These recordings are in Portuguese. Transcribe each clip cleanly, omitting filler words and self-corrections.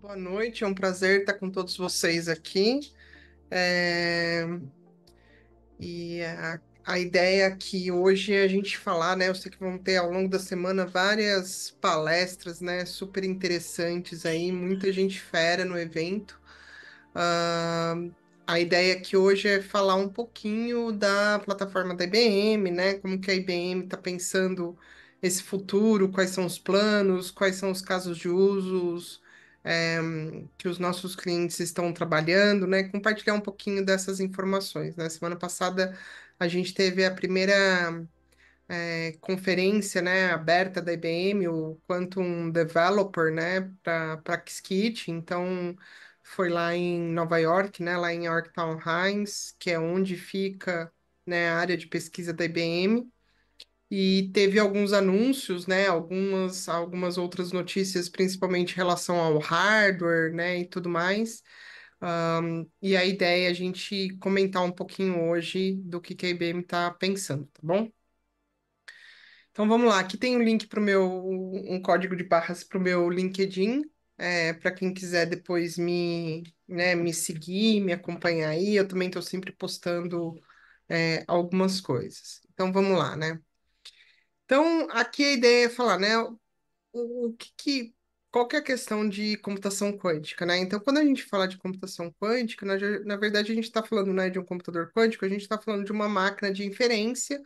Boa noite, é um prazer estar com todos vocês aqui. É, a ideia aqui hoje é a gente falar, né? Eu sei que vão ter ao longo da semana várias palestras, né? Super interessantes aí, muita gente fera no evento. Ah, a ideia aqui hoje é falar um pouquinho da plataforma da IBM, né? Como que a IBM está pensando esse futuro, quais são os planos, quais são os casos de usos, eh, que os nossos clientes estão trabalhando, né? Compartilhar um pouquinho dessas informações, né? Semana passada a gente teve a primeira conferência, né, aberta da IBM, o Quantum Developer, né, para Qiskit. Então, foi lá em Nova York, né, lá em Yorktown Heights, que é onde fica, né, a área de pesquisa da IBM. E teve alguns anúncios, né, algumas outras notícias, principalmente em relação ao hardware, né, e tudo mais. E a ideia é a gente comentar um pouquinho hoje do que a IBM está pensando, tá bom? Então vamos lá, aqui tem um link para o um código de barras para o meu LinkedIn, para quem quiser depois me seguir, me acompanhar aí. Eu também estou sempre postando algumas coisas. Então vamos lá, né? Então aqui a ideia é falar, né? Qual que é a questão de computação quântica, né? Então quando a gente fala de computação quântica, na verdade a gente está falando, né, de um computador quântico, a gente está falando de uma máquina de inferência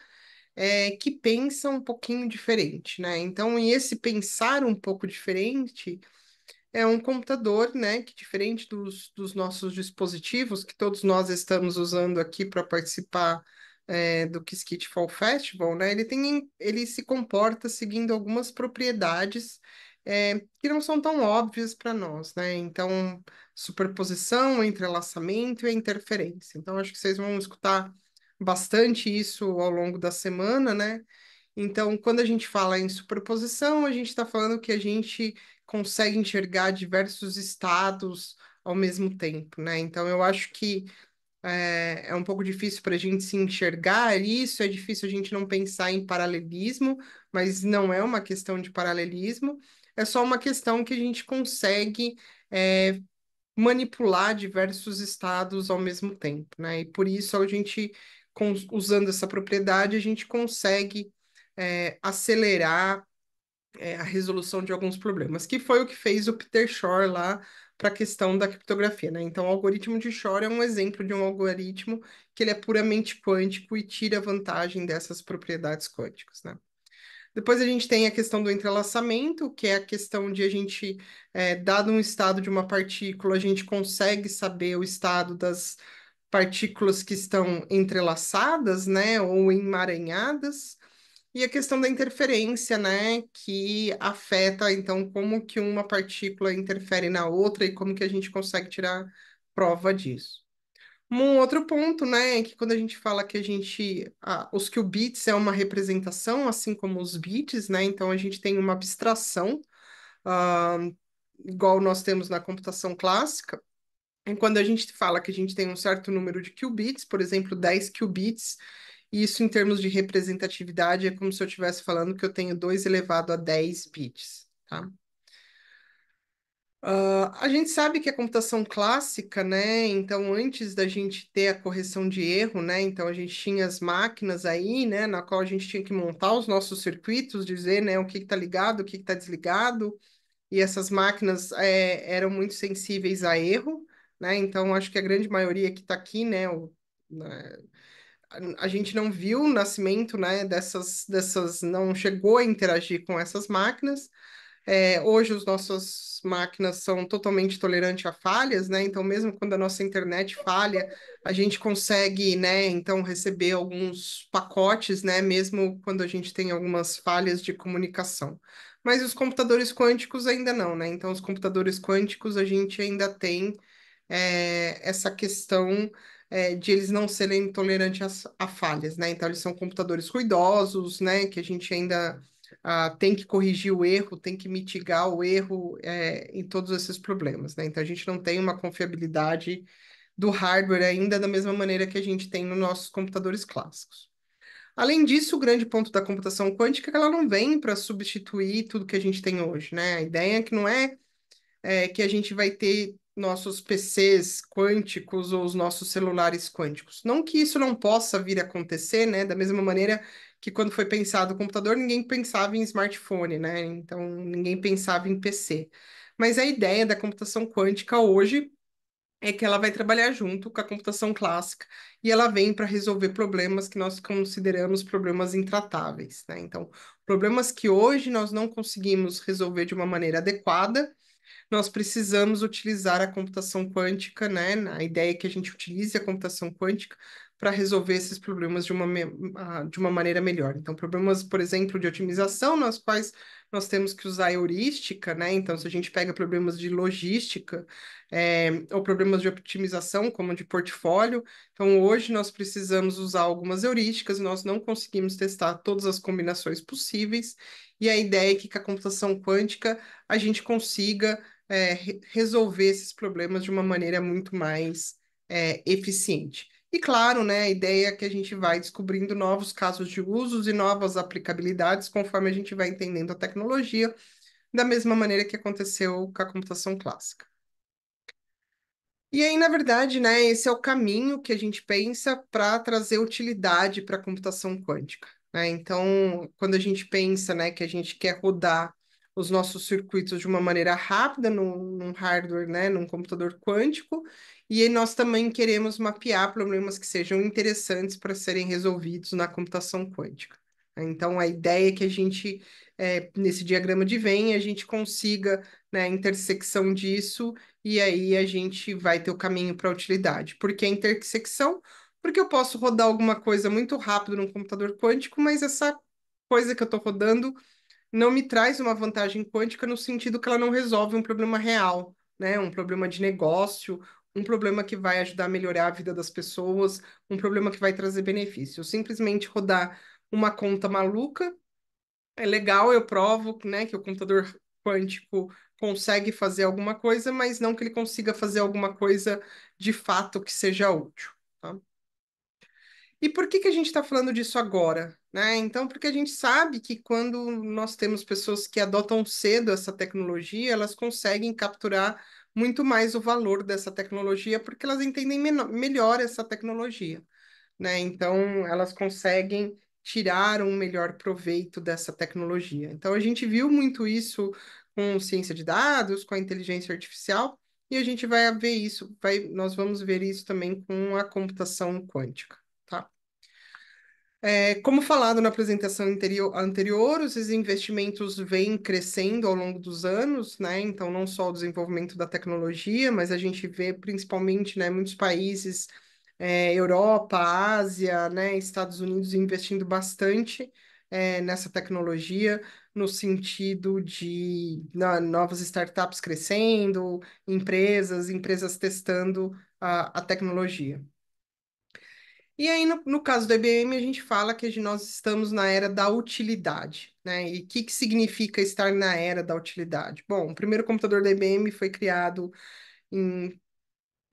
que pensa um pouquinho diferente, né? Então, e esse pensar um pouco diferente é um computador, né, que diferente dos nossos dispositivos, que todos nós estamos usando aqui para participar do Qiskit Fall Festival, né, ele se comporta seguindo algumas propriedades que não são tão óbvias para nós, né? Então, superposição, entrelaçamento e interferência. Então, acho que vocês vão escutar bastante isso ao longo da semana, né? Então, quando a gente fala em superposição, a gente está falando que a gente consegue enxergar diversos estados ao mesmo tempo, né? Então, eu acho que é um pouco difícil para a gente se enxergar isso, é difícil a gente não pensar em paralelismo, mas não é uma questão de paralelismo, é só uma questão que a gente consegue manipular diversos estados ao mesmo tempo, né? E por isso a gente, usando essa propriedade, a gente consegue acelerar a resolução de alguns problemas, que foi o que fez o Peter Shor lá para a questão da criptografia, né? Então, o algoritmo de Shor é um exemplo de um algoritmo que ele é puramente quântico e tira vantagem dessas propriedades quânticas, né? Depois a gente tem a questão do entrelaçamento, que é a questão de a gente, dado um estado de uma partícula, a gente consegue saber o estado das partículas que estão entrelaçadas, né, ou emaranhadas. E a questão da interferência, né, que afeta, então, como que uma partícula interfere na outra e como que a gente consegue tirar prova disso. Um outro ponto, né, é que quando a gente fala que os qubits é uma representação, assim como os bits, né, então a gente tem uma abstração, ah, igual nós temos na computação clássica, e quando a gente fala que a gente tem um certo número de qubits, por exemplo, 10 qubits, isso em termos de representatividade é como se eu estivesse falando que eu tenho 2 elevado a 10 bits, tá? A gente sabe que a computação clássica, né? Então, antes da gente ter a correção de erro, né? Então, a gente tinha as máquinas aí, né? Na qual a gente tinha que montar os nossos circuitos, dizer, né? O que está ligado, o que está desligado. E essas máquinas eram muito sensíveis a erro, né? Então, acho que a grande maioria que está aqui, né? Né, a gente não viu o nascimento, né? Não chegou a interagir com essas máquinas. Hoje, as nossas máquinas são totalmente tolerantes a falhas, né? Então, mesmo quando a nossa internet falha, a gente consegue, né? Então, receber alguns pacotes, né? Mesmo quando a gente tem algumas falhas de comunicação. Mas os computadores quânticos ainda não, né? Então, os computadores quânticos a gente ainda tem essa questão de eles não serem tolerantes a falhas, né? Então, eles são computadores ruidosos, né? Que a gente ainda tem que corrigir o erro, tem que mitigar o erro em todos esses problemas, né? Então a gente não tem uma confiabilidade do hardware ainda da mesma maneira que a gente tem nos nossos computadores clássicos. Além disso, o grande ponto da computação quântica é que ela não vem para substituir tudo que a gente tem hoje, né? A ideia é que não é que a gente vai ter nossos PCs quânticos ou os nossos celulares quânticos. Não que isso não possa vir a acontecer, né? Da mesma maneira que quando foi pensado o computador, ninguém pensava em smartphone, né? Então, ninguém pensava em PC. Mas a ideia da computação quântica hoje é que ela vai trabalhar junto com a computação clássica e ela vem para resolver problemas que nós consideramos problemas intratáveis, né? Então, problemas que hoje nós não conseguimos resolver de uma maneira adequada, nós precisamos utilizar a computação quântica, né? A ideia é que a gente utilize a computação quântica para resolver esses problemas de uma maneira melhor. Então, problemas, por exemplo, de otimização, nas quais nós temos que usar a heurística, né? Então, se a gente pega problemas de logística, ou problemas de otimização, como de portfólio, então hoje nós precisamos usar algumas heurísticas e nós não conseguimos testar todas as combinações possíveis. E a ideia é que com a computação quântica a gente consiga resolver esses problemas de uma maneira muito mais eficiente. E claro, né, a ideia é que a gente vai descobrindo novos casos de usos e novas aplicabilidades conforme a gente vai entendendo a tecnologia, da mesma maneira que aconteceu com a computação clássica. E aí, na verdade, né, esse é o caminho que a gente pensa para trazer utilidade para a computação quântica, né? Então, quando a gente pensa, né, que a gente quer rodar os nossos circuitos de uma maneira rápida num hardware, né, num computador quântico, e aí nós também queremos mapear problemas que sejam interessantes para serem resolvidos na computação quântica. Então, a ideia é que a gente, nesse diagrama de Venn, a gente consiga, né, a intersecção disso e aí a gente vai ter o caminho para a utilidade. Por que a intersecção? Porque eu posso rodar alguma coisa muito rápido num computador quântico, mas essa coisa que eu estou rodando não me traz uma vantagem quântica no sentido que ela não resolve um problema real, né? Um problema de negócio, um problema que vai ajudar a melhorar a vida das pessoas, um problema que vai trazer benefício. Eu simplesmente rodar uma conta maluca é legal, eu provo, né, que o computador quântico consegue fazer alguma coisa, mas não que ele consiga fazer alguma coisa de fato que seja útil, tá? E por que que a gente está falando disso agora, né? Então, porque a gente sabe que quando nós temos pessoas que adotam cedo essa tecnologia, elas conseguem capturar muito mais o valor dessa tecnologia, porque elas entendem melhor essa tecnologia, né? Então, elas conseguem tirar um melhor proveito dessa tecnologia. Então, a gente viu muito isso com ciência de dados, com a inteligência artificial, e a gente vai ver isso, nós vamos ver isso também com a computação quântica, tá? Como falado na apresentação anterior, os investimentos vêm crescendo ao longo dos anos, né? Então, não só o desenvolvimento da tecnologia, mas a gente vê principalmente, né, muitos países, Europa, Ásia, né, Estados Unidos investindo bastante, nessa tecnologia, no sentido de novas startups crescendo, empresas testando a tecnologia. E aí, no caso do IBM, a gente fala que nós estamos na era da utilidade, né? E o que, que significa estar na era da utilidade? Bom, o primeiro computador da IBM foi criado em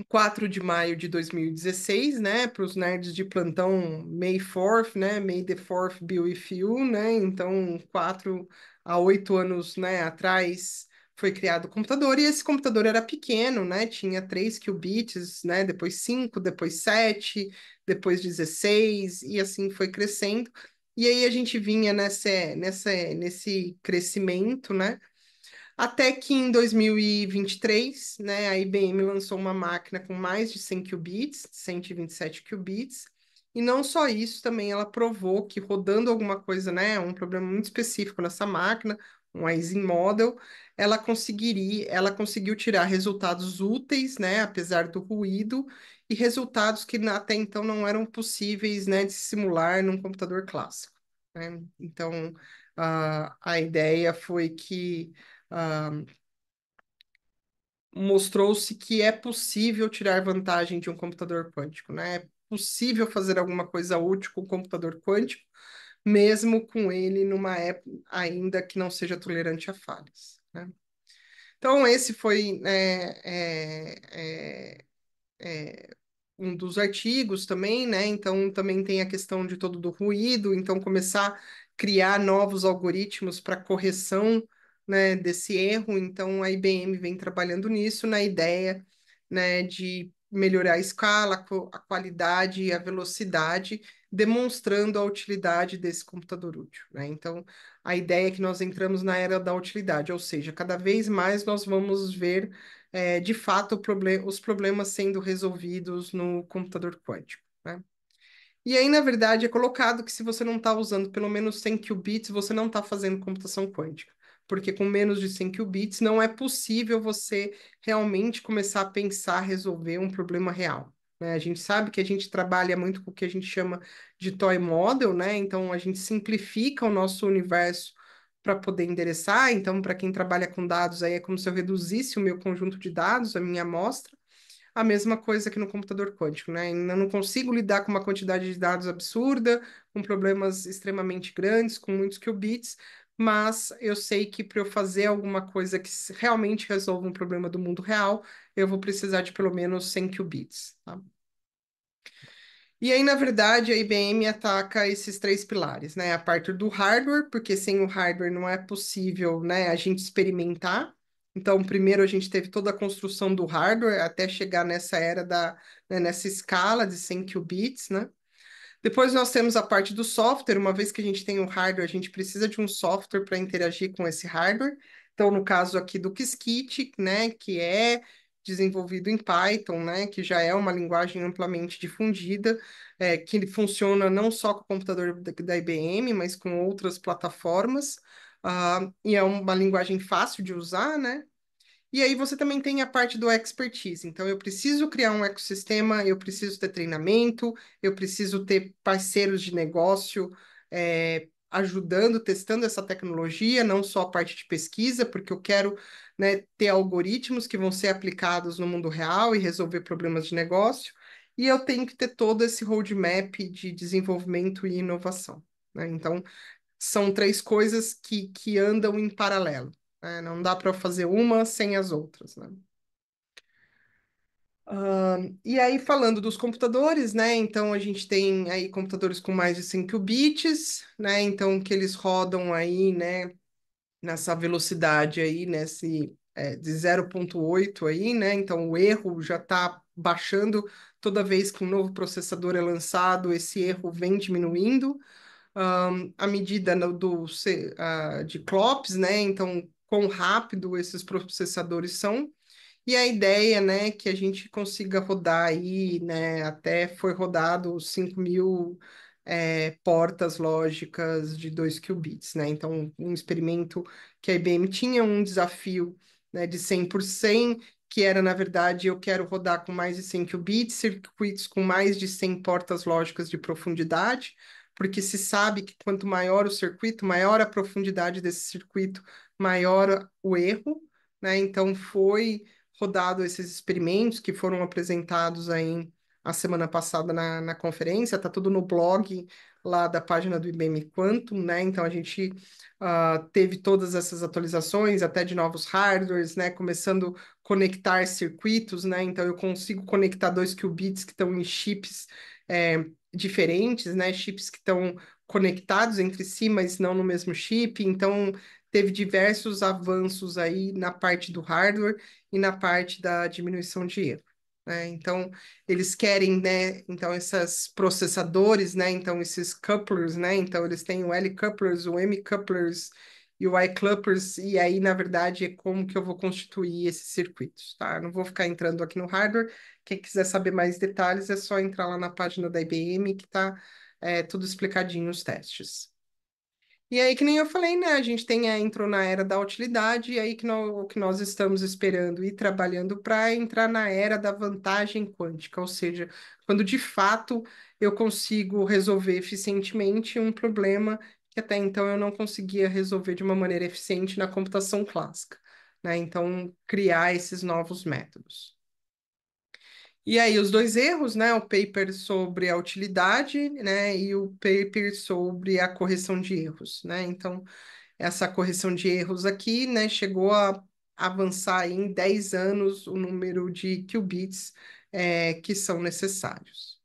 4 de maio de 2016, né? Para os nerds de plantão, May 4th, né? May the 4th be with you, né? Então, 4 a 8 anos, né, atrás foi criado o computador e esse computador era pequeno, né? Tinha 3 qubits, né? Depois 5, depois 7, depois 16 e assim foi crescendo. E aí a gente vinha nesse crescimento, né? Até que em 2023, né, a IBM lançou uma máquina com mais de 100 qubits, 127 qubits, e não só isso, também ela provou que rodando alguma coisa, né, um problema muito específico nessa máquina, um Ising Model, ela conseguiu tirar resultados úteis, né, apesar do ruído, e resultados que até então não eram possíveis, né, de simular num computador clássico, né? Então, a ideia foi que ah, mostrou-se que é possível tirar vantagem de um computador quântico, né? É possível fazer alguma coisa útil com o computador quântico, mesmo com ele numa época ainda que não seja tolerante a falhas, né? Então, esse foi um dos artigos também, né? Então, também tem a questão de todo do ruído, então começar a criar novos algoritmos para correção né, desse erro. Então, a IBM vem trabalhando nisso, na ideia, né, de melhorar a escala, a qualidade e a velocidade, demonstrando a utilidade desse computador útil, né? Então, a ideia é que nós entramos na era da utilidade, ou seja, cada vez mais nós vamos ver, de fato, os problemas sendo resolvidos no computador quântico, né? E aí, na verdade, é colocado que se você não está usando pelo menos 100 qubits, você não está fazendo computação quântica. Porque com menos de 100 qubits não é possível você realmente começar a pensar, resolver um problema real, né? A gente sabe que a gente trabalha muito com o que a gente chama de toy model, né? Então, a gente simplifica o nosso universo para poder endereçar. Então, para quem trabalha com dados, aí é como se eu reduzisse o meu conjunto de dados, a minha amostra, a mesma coisa que no computador quântico, né? Eu não consigo lidar com uma quantidade de dados absurda, com problemas extremamente grandes, com muitos qubits, mas eu sei que para eu fazer alguma coisa que realmente resolva um problema do mundo real, eu vou precisar de pelo menos 100 qubits, tá? E aí, na verdade, a IBM ataca esses três pilares, né? A parte do hardware, porque sem o hardware não é possível, né, a gente experimentar. Então, primeiro a gente teve toda a construção do hardware até chegar nessa era né, nessa escala de 100 qubits, né? Depois nós temos a parte do software. Uma vez que a gente tem o hardware, a gente precisa de um software para interagir com esse hardware. Então, no caso aqui do Qiskit, né, que é desenvolvido em Python, né, que já é uma linguagem amplamente difundida, que funciona não só com o computador da IBM, mas com outras plataformas. E é uma linguagem fácil de usar, né? E aí você também tem a parte do expertise. Então, eu preciso criar um ecossistema, eu preciso ter treinamento, eu preciso ter parceiros de negócio, ajudando, testando essa tecnologia, não só a parte de pesquisa, porque eu quero, né, ter algoritmos que vão ser aplicados no mundo real e resolver problemas de negócio. E eu tenho que ter todo esse roadmap de desenvolvimento e inovação, né? Então, são três coisas que andam em paralelo, né? Não dá para fazer uma sem as outras, né? E aí, falando dos computadores, né? Então, a gente tem aí computadores com mais de 100 qubits, né? Então, que eles rodam aí, né? Nessa velocidade aí, de 0,8 aí, né? Então, o erro já está baixando toda vez que um novo processador é lançado, esse erro vem diminuindo à medida de clocks, né? Então, quão rápido esses processadores são. E a ideia, né, que a gente consiga rodar aí, né, até foi rodado 5.000 portas lógicas de 2 qubits, né? Então, um experimento que a IBM tinha um desafio, né, de 100%, que era, na verdade, eu quero rodar com mais de 100 qubits, circuitos com mais de 100 portas lógicas de profundidade, porque se sabe que quanto maior o circuito, maior a profundidade desse circuito, maior o erro, né? Então, foi rodado esses experimentos que foram apresentados aí a semana passada na conferência, tá tudo no blog lá da página do IBM Quantum, né? Então a gente teve todas essas atualizações, até de novos hardwares, né? Começando a conectar circuitos, né? Então eu consigo conectar 2 qubits que estão em chips diferentes, né? Chips que estão conectados entre si, mas não no mesmo chip. Então teve diversos avanços aí na parte do hardware e na parte da diminuição de erro, né? Então, eles querem, né? Então, esses processadores, né? Então, esses couplers, né? Então, eles têm o L-couplers, o M-couplers e o I-couplers, e aí, na verdade, é como que eu vou constituir esses circuitos, tá? Eu não vou ficar entrando aqui no hardware. Quem quiser saber mais detalhes, é só entrar lá na página da IBM, que tá, tudo explicadinho os testes. E aí, que nem eu falei, né? A gente entrou na era da utilidade, e aí o que nós estamos esperando e trabalhando para entrar na era da vantagem quântica, ou seja, quando de fato eu consigo resolver eficientemente um problema que até então eu não conseguia resolver de uma maneira eficiente na computação clássica, né? Então, criar esses novos métodos. E aí, os dois erros, né? O paper sobre a utilidade, né? E o paper sobre a correção de erros, né? Então, essa correção de erros aqui, né, chegou a avançar aí em 10 anos o número de qubits que são necessários.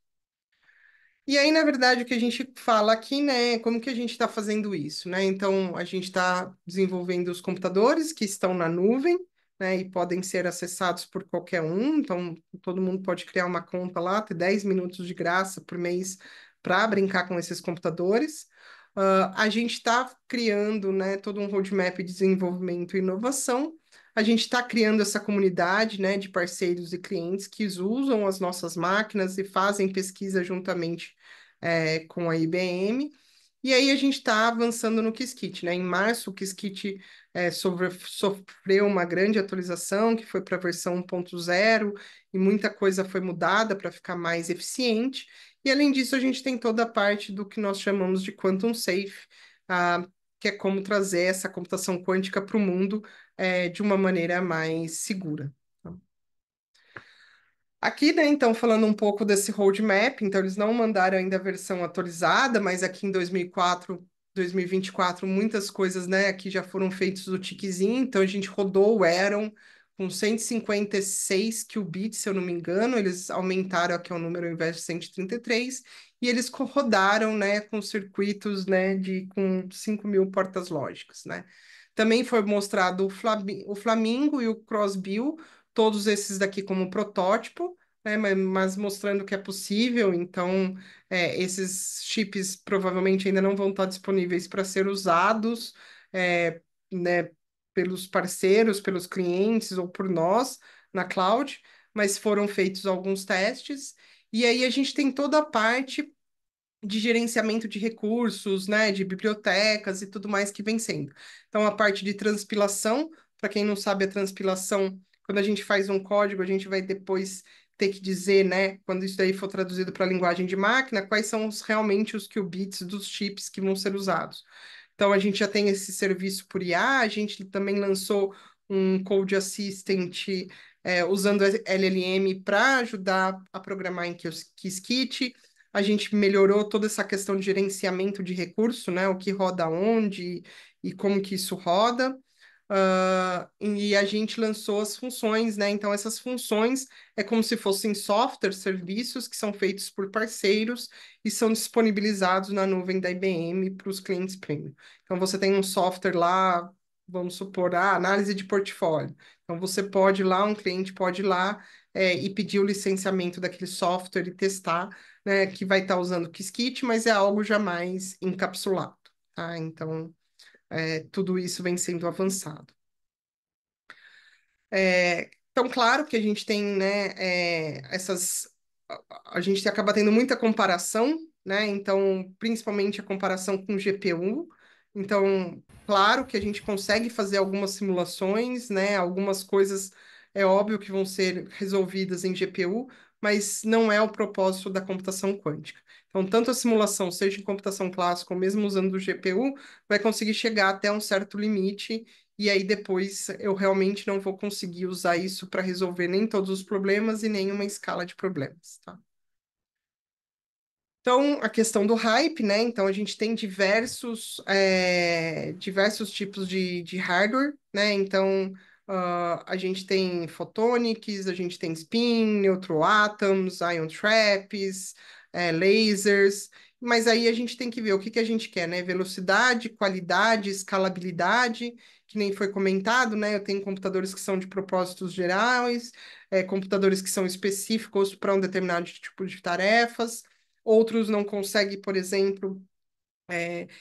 E aí, na verdade, o que a gente fala aqui, né, é como que a gente está fazendo isso, né? Então, a gente está desenvolvendo os computadores que estão na nuvem, né, e podem ser acessados por qualquer um. Então, todo mundo pode criar uma conta lá, ter 10 minutos de graça por mês para brincar com esses computadores. A gente está criando, né, todo um roadmap de desenvolvimento e inovação. A gente está criando essa comunidade, né, de parceiros e clientes que usam as nossas máquinas e fazem pesquisa juntamente com a IBM. E aí a gente está avançando no Qiskit, né? Em março, o Qiskit sofreu uma grande atualização, que foi para a versão 1.0, e muita coisa foi mudada para ficar mais eficiente. E além disso, a gente tem toda a parte do que nós chamamos de Quantum Safe, que é como trazer essa computação quântica para o mundo de uma maneira mais segura. Aqui, né, então, falando um pouco desse roadmap, então eles não mandaram ainda a versão atualizada, mas aqui em 2004, 2024, muitas coisas, né, aqui já foram feitas do tiquezinho, então a gente rodou o Aeron com 156 qubits, se eu não me engano, eles aumentaram aqui o número ao invés de 133, e eles rodaram, né, com circuitos, né, com 5.000 portas lógicas, né. Também foi mostrado o Flamingo e o Crossbill, todos esses daqui como protótipo, né, mas mostrando que é possível, então esses chips provavelmente ainda não vão estar disponíveis para ser usados, é, né, pelos parceiros, pelos clientes ou por nós na cloud, mas foram feitos alguns testes, e aí a gente tem toda a parte de gerenciamento de recursos, né, de bibliotecas e tudo mais que vem sendo. Então, a parte de transpilação, para quem não sabe, a transpilação, quando a gente faz um código, a gente vai depois ter que dizer, né, quando isso daí for traduzido para a linguagem de máquina, quais são realmente os qubits dos chips que vão ser usados. Então, a gente já tem esse serviço por IA, a gente também lançou um Code Assistant usando LLM para ajudar a programar em Qiskit. A gente melhorou toda essa questão de gerenciamento de recurso, né? O que roda onde e como que isso roda. E a gente lançou as funções, né? Então, essas funções é como se fossem software, serviços que são feitos por parceiros e são disponibilizados na nuvem da IBM para os clientes premium. Então, você tem um software lá, vamos supor, a análise de portfólio. Então, você pode ir lá, um cliente pode ir lá e pedir o licenciamento daquele software e testar, né? Que vai estar usando o Qiskit, mas é algo jamais encapsulado, tá? Então, tudo isso vem sendo avançado. Então, claro que a gente tem, né, essas. A gente acaba tendo muita comparação, né? Então, principalmente a comparação com GPU. Então, claro que a gente consegue fazer algumas simulações, né? Algumas coisas é óbvio que vão ser resolvidas em GPU, mas não é o propósito da computação quântica. Então, tanto a simulação, seja em computação clássica ou mesmo usando o GPU, vai conseguir chegar até um certo limite e aí depois eu realmente não vou conseguir usar isso para resolver nem todos os problemas e nem uma escala de problemas, tá? Então, a questão do hype, né? Então, a gente tem diversos tipos de hardware, né? Então, a gente tem photonics, a gente tem spin, neutral atoms, ion traps, lasers, mas aí a gente tem que ver o que que a gente quer, né? Velocidade, qualidade, escalabilidade, que nem foi comentado, né? Eu tenho computadores que são de propósitos gerais, computadores que são específicos para um determinado tipo de tarefas. Outros não conseguem, por exemplo,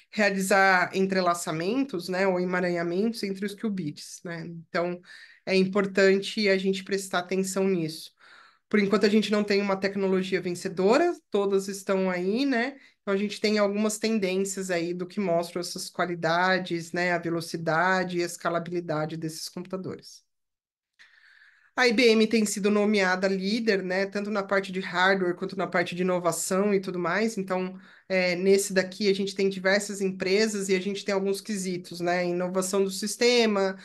realizar entrelaçamentos, né, ou emaranhamentos entre os qubits, né? Então, é importante a gente prestar atenção nisso. Por enquanto, a gente não tem uma tecnologia vencedora, todas estão aí, né? Então, a gente tem algumas tendências aí do que mostram essas qualidades, né, a velocidade e a escalabilidade desses computadores. A IBM tem sido nomeada líder, né, tanto na parte de hardware quanto na parte de inovação e tudo mais. Então, nesse daqui a gente tem diversas empresas e a gente tem alguns quesitos, né, inovação do sistema,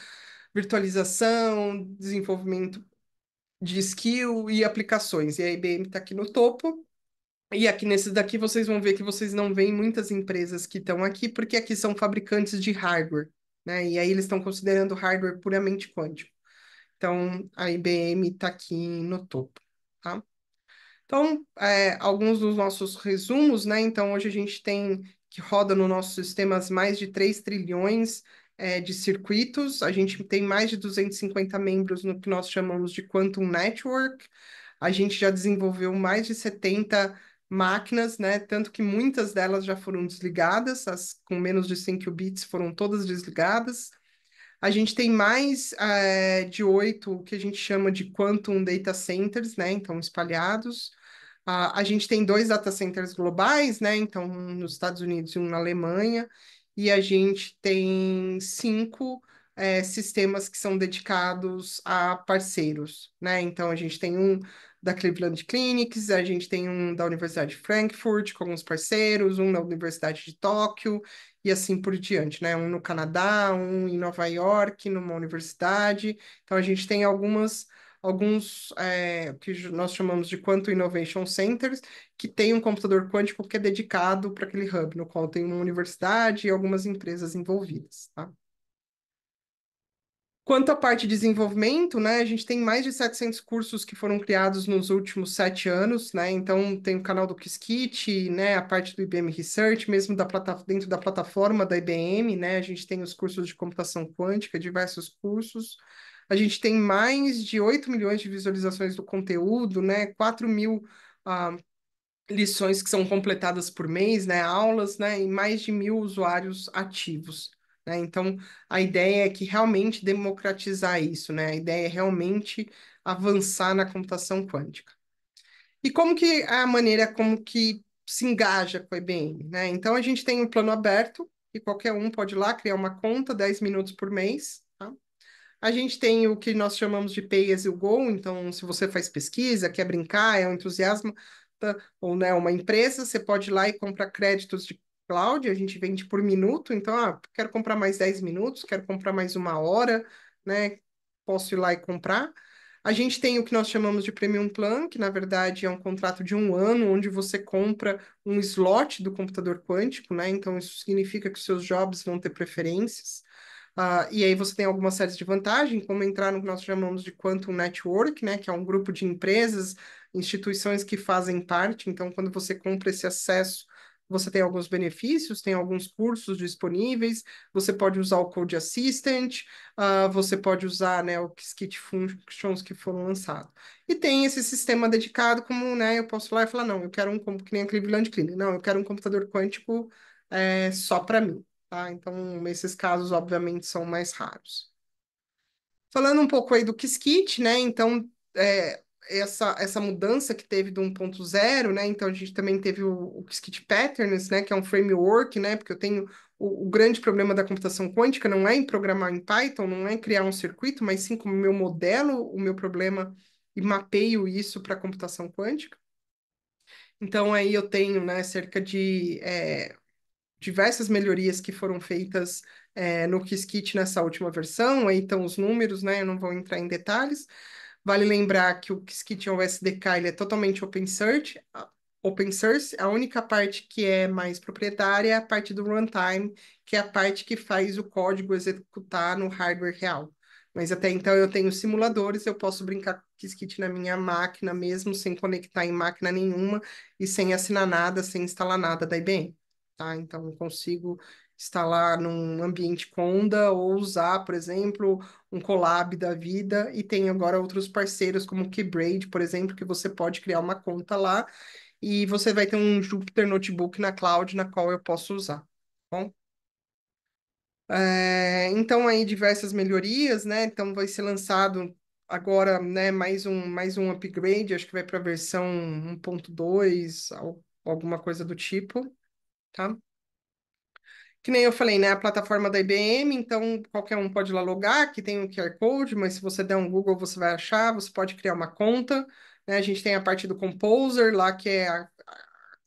virtualização, desenvolvimento de skill e aplicações. E a IBM está aqui no topo. E aqui nesse daqui vocês vão ver que vocês não veem muitas empresas que estão aqui, porque aqui são fabricantes de hardware, né? E aí eles estão considerando hardware puramente quântico. Então, a IBM está aqui no topo, tá? Então, alguns dos nossos resumos, né? Então, hoje a gente tem que roda no nossos sistemas mais de 3 trilhões de circuitos. A gente tem mais de 250 membros no que nós chamamos de Quantum Network. A gente já desenvolveu mais de 70 máquinas, né? Tanto que muitas delas já foram desligadas, as com menos de 100 qubits foram todas desligadas. A gente tem mais de 8 o que a gente chama de Quantum Data Centers, né? Então, espalhados. A gente tem 2 data centers globais, né? Então, um nos Estados Unidos e um na Alemanha. E a gente tem 5 sistemas que são dedicados a parceiros, né? Então, a gente tem um da Cleveland Clinics, a gente tem um da Universidade de Frankfurt com alguns parceiros, um na Universidade de Tóquio, e assim por diante, né? Um no Canadá, um em Nova York, numa universidade. Então, a gente tem alguns que nós chamamos de Quantum Innovation Centers, que tem um computador quântico que é dedicado para aquele hub, no qual tem uma universidade e algumas empresas envolvidas, tá? Quanto à parte de desenvolvimento, né, a gente tem mais de 700 cursos que foram criados nos últimos 7 anos, né, então tem o canal do Qiskit, né, a parte do IBM Research, mesmo dentro da plataforma da IBM, né, a gente tem os cursos de computação quântica, diversos cursos, a gente tem mais de 8 milhões de visualizações do conteúdo, né, 4 mil lições que são completadas por mês, né, aulas, né, e mais de 1.000 usuários ativos, né? Então, a ideia é que realmente democratizar isso, né? A ideia é realmente avançar na computação quântica. E como que é a maneira como que se engaja com a IBM, né? Então, a gente tem um plano aberto, e qualquer um pode ir lá criar uma conta, 10 minutos por mês, tá? A gente tem o que nós chamamos de pay as you go, então se você faz pesquisa, quer brincar, é um entusiasmo, ou né, uma empresa, você pode ir lá e comprar créditos de cloud, a gente vende por minuto, então, quero comprar mais 10 minutos, quero comprar mais 1 hora, né? Posso ir lá e comprar. A gente tem o que nós chamamos de Premium Plan, que na verdade é um contrato de 1 ano, onde você compra um slot do computador quântico, né? Então, isso significa que os seus jobs vão ter preferências. E aí você tem algumas séries de vantagem, como entrar no que nós chamamos de Quantum Network, né, que é um grupo de empresas, instituições que fazem parte. Então, quando você compra esse acesso, você tem alguns benefícios, tem alguns cursos disponíveis, você pode usar o Code Assistant, você pode usar, né, o Qiskit Functions que foram lançados. E tem esse sistema dedicado, como, né, eu posso ir lá e falar, não, eu quero que nem a Cleveland Clinic, não, eu quero um computador quântico só para mim. Tá? Então, esses casos, obviamente, são mais raros. Falando um pouco aí do Qiskit, né? Então, essa mudança que teve do 1.0, né? Então, a gente também teve o Qiskit Patterns, né? Que é um framework, né? Porque eu tenho o grande problema da computação quântica não é em programar em Python, não é criar um circuito, mas sim como eu modelo o meu problema e mapeio isso para a computação quântica. Então, aí eu tenho, né, cerca de diversas melhorias que foram feitas no Qiskit nessa última versão, aí estão os números, né? Eu não vou entrar em detalhes. Vale lembrar que o Qiskit é um SDK, ele é totalmente open source. A única parte que é mais proprietária é a parte do runtime, que é a parte que faz o código executar no hardware real. Mas até então eu tenho simuladores, eu posso brincar com o Qiskit na minha máquina mesmo, sem conectar em máquina nenhuma e sem assinar nada, sem instalar nada da IBM, tá? Então eu consigo instalar num ambiente Conda ou usar, por exemplo, um Colab da vida, e tem agora outros parceiros como o Keybraid, por exemplo, que você pode criar uma conta lá e você vai ter um Jupyter Notebook na cloud na qual eu posso usar. Tá bom? Então aí diversas melhorias, né? Então vai ser lançado agora, né, mais um upgrade, acho que vai para a versão 1.2, alguma coisa do tipo, tá? Que nem eu falei, né? A plataforma da IBM, então qualquer um pode ir lá logar, que tem um QR Code, mas se você der um Google, você vai achar, você pode criar uma conta, né? A gente tem a parte do Composer lá, que é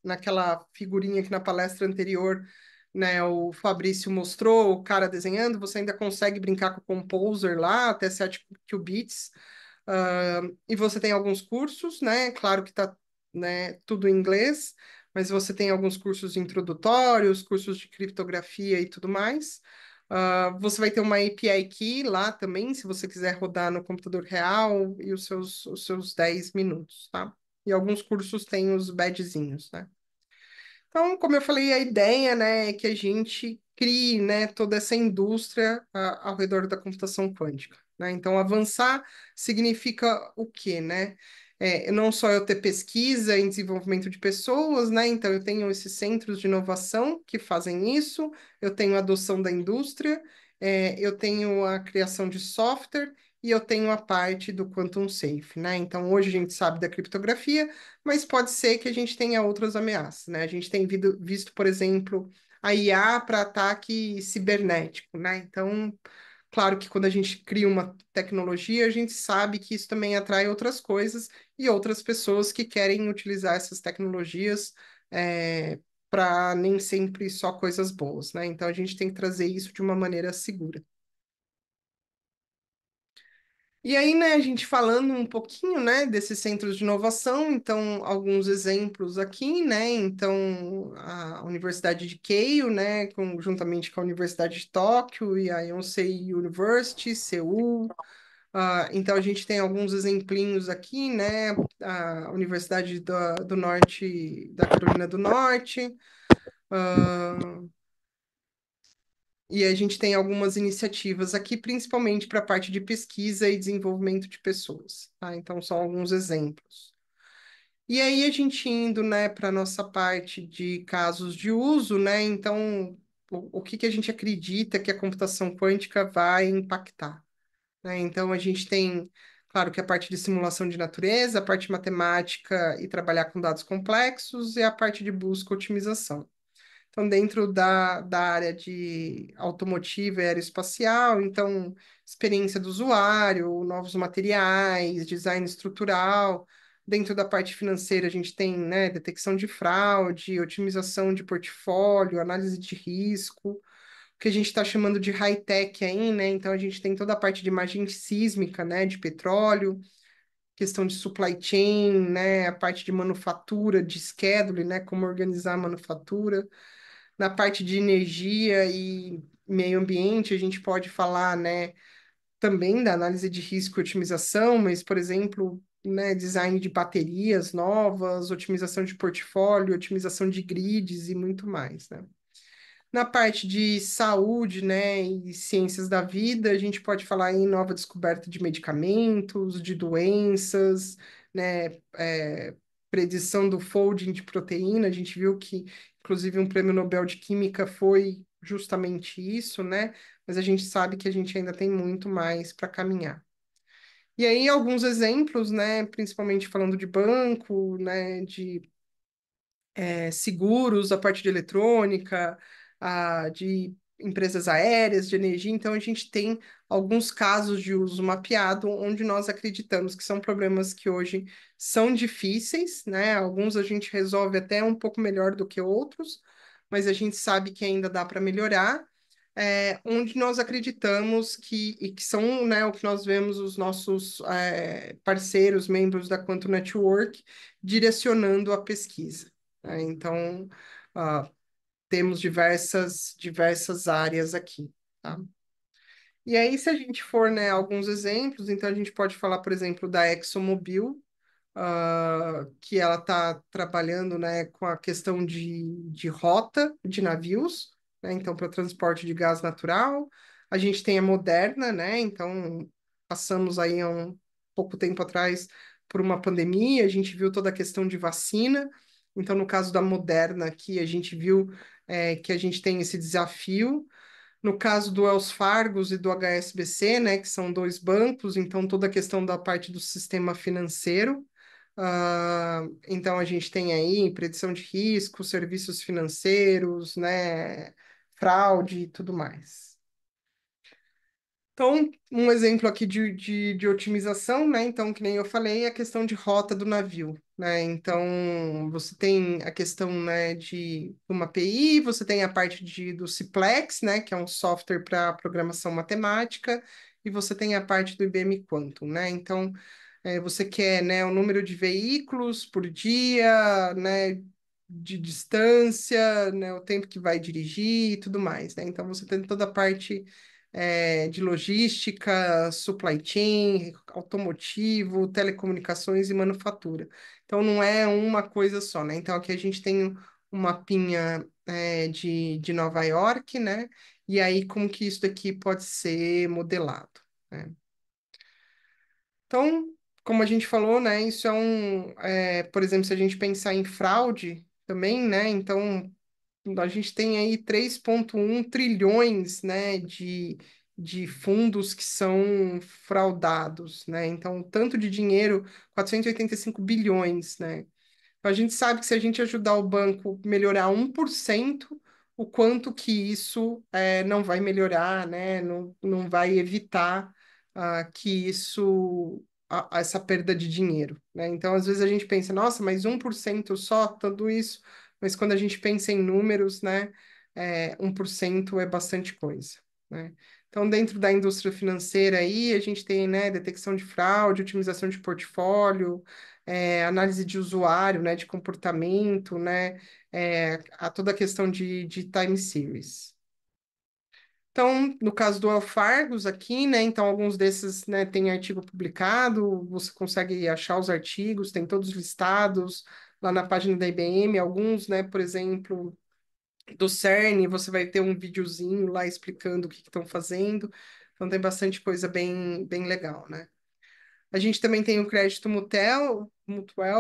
naquela figurinha que na palestra anterior, né, o Fabrício mostrou, o cara desenhando, você ainda consegue brincar com o Composer lá, até 7 qubits. E você tem alguns cursos, né? Claro que tá, né, tudo em inglês, mas você tem alguns cursos introdutórios, cursos de criptografia e tudo mais. Você vai ter uma API Key lá também, se você quiser rodar no computador real e os seus 10 minutos, tá? e alguns cursos têm os badgezinhos, né? Então, como eu falei, a ideia, né, é que a gente crie, né, toda essa indústria ao redor da computação quântica, né? Então, avançar significa o quê, né? Não só eu ter pesquisa em desenvolvimento de pessoas, né? Então, eu tenho esses centros de inovação que fazem isso, eu tenho a adoção da indústria, eu tenho a criação de software e eu tenho a parte do Quantum Safe, né? Então, hoje a gente sabe da criptografia, mas pode ser que a gente tenha outras ameaças, né? A gente tem visto, por exemplo, a IA para ataque cibernético, né? Então, claro que quando a gente cria uma tecnologia, a gente sabe que isso também atrai outras coisas e outras pessoas que querem utilizar essas tecnologias para nem sempre só coisas boas, né? Então, a gente tem que trazer isso de uma maneira segura. E aí, né, a gente falando um pouquinho, né, desses centros de inovação, então, alguns exemplos aqui, né, então, a Universidade de Keio, né, juntamente com a Universidade de Tóquio e a Yonsei University, Seul, então a gente tem alguns exemplinhos aqui, né, a Universidade do Norte, da Carolina do Norte, ah, e a gente tem algumas iniciativas aqui, principalmente para a parte de pesquisa e desenvolvimento de pessoas, tá? Então, são alguns exemplos. E aí, a gente indo, né, para a nossa parte de casos de uso, né? Então, o que que a gente acredita que a computação quântica vai impactar, né? Então, a gente tem, claro, que a parte de simulação de natureza, a parte matemática e trabalhar com dados complexos, e a parte de busca e otimização. Então, dentro da área de automotiva e aeroespacial, então, experiência do usuário, novos materiais, design estrutural. Dentro da parte financeira, a gente tem, né, detecção de fraude, otimização de portfólio, análise de risco, o que a gente está chamando de high-tech aí, né? Então, a gente tem toda a parte de imagem sísmica, né, de petróleo, questão de supply chain, né, a parte de manufatura, de schedule, né, como organizar a manufatura. Na parte de energia e meio ambiente, a gente pode falar, né, também da análise de risco e otimização, mas, por exemplo, né, design de baterias novas, otimização de portfólio, otimização de grids e muito mais, né? Na parte de saúde, né, e ciências da vida, a gente pode falar em nova descoberta de medicamentos, de doenças, né, predição do folding de proteína. A gente viu que, inclusive, um prêmio Nobel de Química foi justamente isso, né? Mas a gente sabe que a gente ainda tem muito mais para caminhar. E aí, alguns exemplos, né, principalmente falando de banco, né, de seguros, a parte de eletrônica, de empresas aéreas, de energia. Então, a gente tem alguns casos de uso mapeado onde nós acreditamos que são problemas que hoje são difíceis, né? Alguns a gente resolve até um pouco melhor do que outros, mas a gente sabe que ainda dá para melhorar. Onde nós acreditamos e que são, né, o que nós vemos os nossos parceiros, membros da Quantum Network, direcionando a pesquisa, né? Então, ah, temos diversas áreas aqui, tá? E aí, se a gente for, né, alguns exemplos, então a gente pode falar, por exemplo, da ExxonMobil, que ela está trabalhando, né, com a questão de rota de navios, né, então para transporte de gás natural. A gente tem a Moderna, né, então passamos aí há um pouco tempo atrás por uma pandemia, a gente viu toda a questão de vacina. Então, no caso da Moderna aqui, a gente viu que a gente tem esse desafio. No caso do Wells Fargo e do HSBC, né, que são dois bancos, então toda a questão da parte do sistema financeiro. Então a gente tem aí predição de risco, serviços financeiros, né, fraude e tudo mais. Então, um exemplo aqui de otimização, né? Então, que nem eu falei, é a questão de rota do navio, né? Então, você tem a questão, né, de uma API, você tem a parte do Ciplex, né, que é um software para programação matemática, e você tem a parte do IBM Quantum, né? Então, você quer, né, o número de veículos por dia, né, de distância, né, o tempo que vai dirigir e tudo mais, né? Então, você tem toda a parte de logística, supply chain, automotivo, telecomunicações e manufatura. Então não é uma coisa só, né? Então aqui a gente tem um mapinha de Nova York, né? E aí como que isso daqui pode ser modelado, né? Então, como a gente falou, né? Isso por exemplo, se a gente pensar em fraude também, né? Então a gente tem aí 3,1 trilhões, né, de fundos que são fraudados, né? Então, tanto de dinheiro, 485 bilhões, né? A gente sabe que se a gente ajudar o banco a melhorar 1%, o quanto que isso não vai melhorar, né? Não vai evitar que essa perda de dinheiro, né? Então, às vezes a gente pensa, nossa, mas 1% só, tudo isso. Mas quando a gente pensa em números, né? 1% é bastante coisa, né? Então, dentro da indústria financeira aí, a gente tem, né, detecção de fraude, otimização de portfólio, análise de usuário, né, de comportamento, né, toda a questão de time series. Então, no caso do Alfargos aqui, né, então alguns desses, né, tem artigo publicado, você consegue achar os artigos, tem todos listados lá na página da IBM, alguns, né, por exemplo, do CERN, você vai ter um videozinho lá explicando o que estão fazendo, então tem bastante coisa bem, bem legal, né. A gente também tem o crédito Mutuel,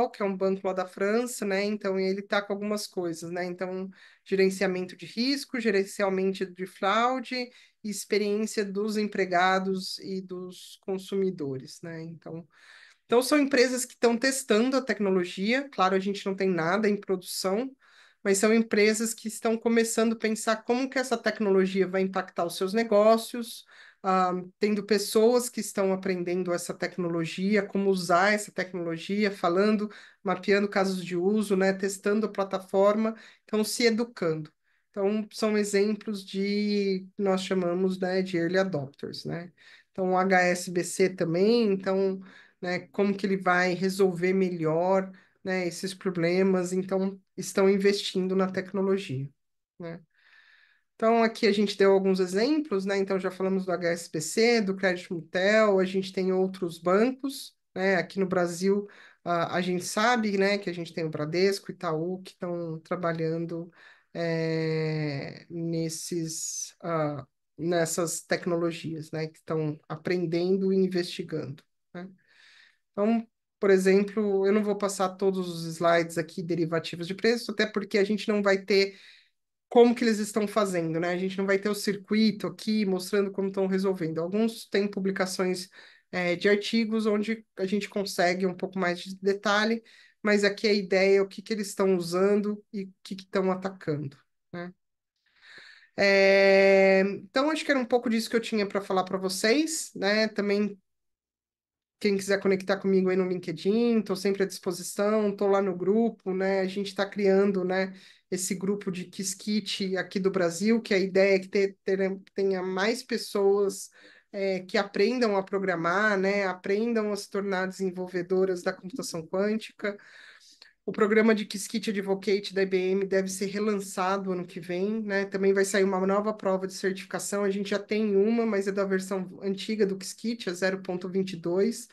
que é um banco lá da França, né? Então ele está com algumas coisas, né? Então, gerenciamento de risco, gerenciamento de fraude e experiência dos empregados e dos consumidores, né? Então, são empresas que estão testando a tecnologia. Claro, a gente não tem nada em produção, mas são empresas que estão começando a pensar como que essa tecnologia vai impactar os seus negócios, tendo pessoas que estão aprendendo essa tecnologia, como usar essa tecnologia, falando, mapeando casos de uso, né, testando a plataforma, então se educando. Então, são exemplos nós chamamos, né, de early adopters, né? Então, o HSBC também, então né? Como que ele vai resolver melhor, né, esses problemas. Então, estão investindo na tecnologia, né? Então, aqui a gente deu alguns exemplos, né? Então, já falamos do HSBC, do Crédito Mutual, a gente tem outros bancos, né? Aqui no Brasil, a gente sabe, né, que a gente tem o Bradesco, Itaú, que estão trabalhando nessas tecnologias, né? Que estão aprendendo e investigando, né? Então, por exemplo, eu não vou passar todos os slides aqui derivativos de preço, até porque a gente não vai ter como que eles estão fazendo, né? A gente não vai ter o circuito aqui mostrando como estão resolvendo. Alguns têm publicações de artigos onde a gente consegue um pouco mais de detalhe, mas aqui a ideia é o que que eles estão usando e o que que estão atacando, né? Então, acho que era um pouco disso que eu tinha para falar para vocês, né? Também quem quiser conectar comigo aí no LinkedIn, estou sempre à disposição, estou lá no grupo, né? A gente está criando, né, esse grupo de Qiskit aqui do Brasil, que a ideia é que tenha mais pessoas que aprendam a programar, né? Aprendam a se tornar desenvolvedoras da computação quântica. O programa de Qiskit Advocate da IBM deve ser relançado ano que vem, né? Também vai sair uma nova prova de certificação. A gente já tem uma, mas é da versão antiga do Qiskit, a 0.22.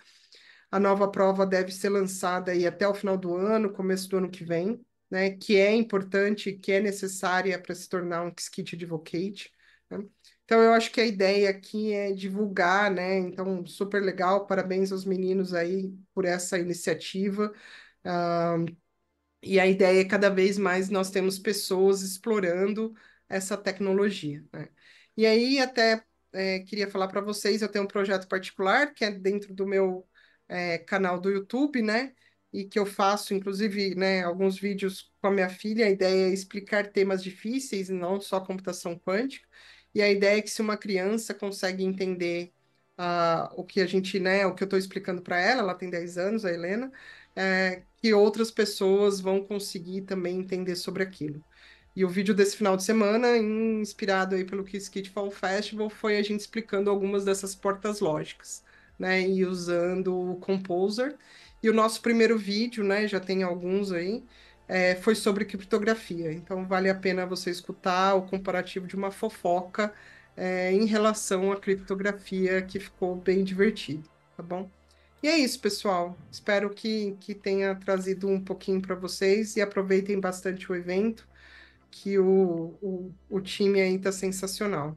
A nova prova deve ser lançada aí até o final do ano, começo do ano que vem, né? Que é importante, que é necessária para se tornar um Qiskit Advocate, né? Então, eu acho que a ideia aqui é divulgar, né? Então, super legal, parabéns aos meninos aí por essa iniciativa. E a ideia é cada vez mais nós temos pessoas explorando essa tecnologia, né? E aí até queria falar para vocês, eu tenho um projeto particular que é dentro do meu canal do YouTube, né? E que eu faço, inclusive, né, alguns vídeos com a minha filha. A ideia é explicar temas difíceis, não só computação quântica. E a ideia é que se uma criança consegue entender o que a gente, né, o que eu estou explicando para ela, ela tem 10 anos, a Helena, que outras pessoas vão conseguir também entender sobre aquilo. E o vídeo desse final de semana, inspirado aí pelo Qiskit Fall Festival, foi a gente explicando algumas dessas portas lógicas, né? E usando o Composer. E o nosso primeiro vídeo, né? Já tem alguns aí, foi sobre criptografia. Então vale a pena você escutar o comparativo de uma fofoca, em relação à criptografia, que ficou bem divertido, tá bom? E é isso, pessoal. Espero que tenha trazido um pouquinho para vocês e aproveitem bastante o evento, que o time aí está sensacional.